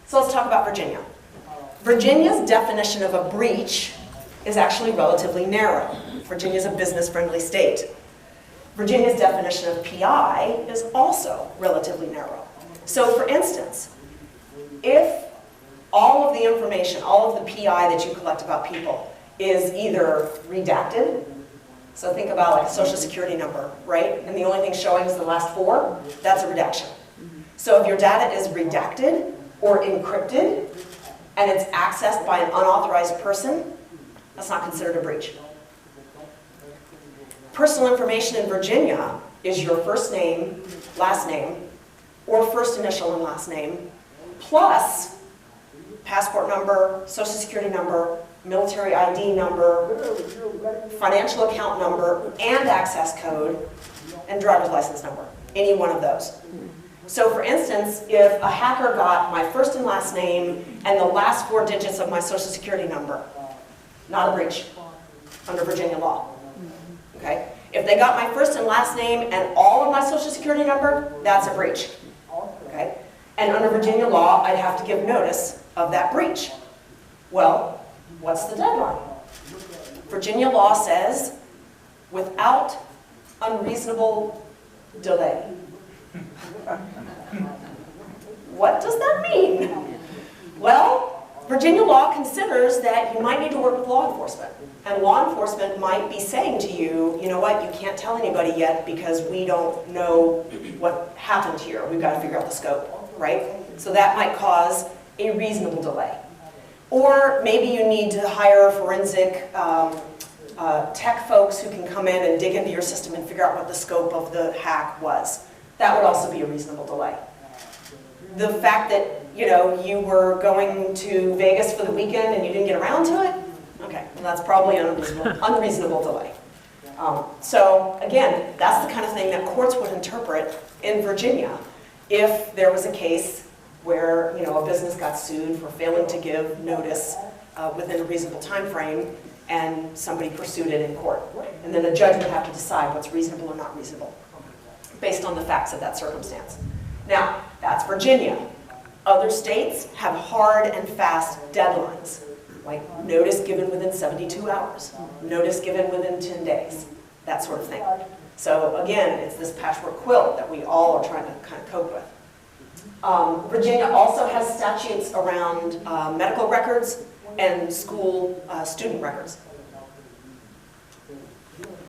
So let's talk about Virginia. Virginia's definition of a breach is actually relatively narrow. Virginia is a business-friendly state. Virginia's definition of PI is also relatively narrow. So for instance, if all of the information, all of the PI that you collect about people is either redacted, so think about like a social security number, right? And the only thing showing is the last four, that's a redaction. So if your data is redacted or encrypted and it's accessed by an unauthorized person, that's not considered a breach. Personal information in Virginia is your first name, last name, or first initial and last name, plus passport number, social security number, military ID number, financial account number, and access code, and driver's license number, any one of those. So for instance, if a hacker got my first and last name and the last four digits of my social security number, not a breach under Virginia law. Okay? If they got my first and last name and all of my social security number, that's a breach. Okay? And under Virginia law, I'd have to give notice of that breach. Well, what's the deadline? Virginia law says, without unreasonable delay. What does that mean? Well, Virginia law considers that you might need to work with law enforcement. And law enforcement might be saying to you, you know what, you can't tell anybody yet because we don't know what happened here. We've got to figure out the scope, right? So that might cause a reasonable delay. Or maybe you need to hire forensic tech folks who can come in and dig into your system and figure out what the scope of the hack was. That would also be a reasonable delay. The fact that, you know, you were going to Vegas for the weekend and you didn't get around to it, okay, well, that's probably an unreasonable delay. So again, that's the kind of thing that courts would interpret in Virginia if there was a case where, you know, a business got sued for failing to give notice within a reasonable time frame and somebody pursued it in court. And then a judge would have to decide what's reasonable or not reasonable based on the facts of that circumstance. Now, that's Virginia. Other states have hard and fast deadlines, like notice given within 72 hours, notice given within 10 days, that sort of thing. So again, it's this patchwork quilt that we all are trying to kind of cope with. Virginia also has statutes around medical records and school student records.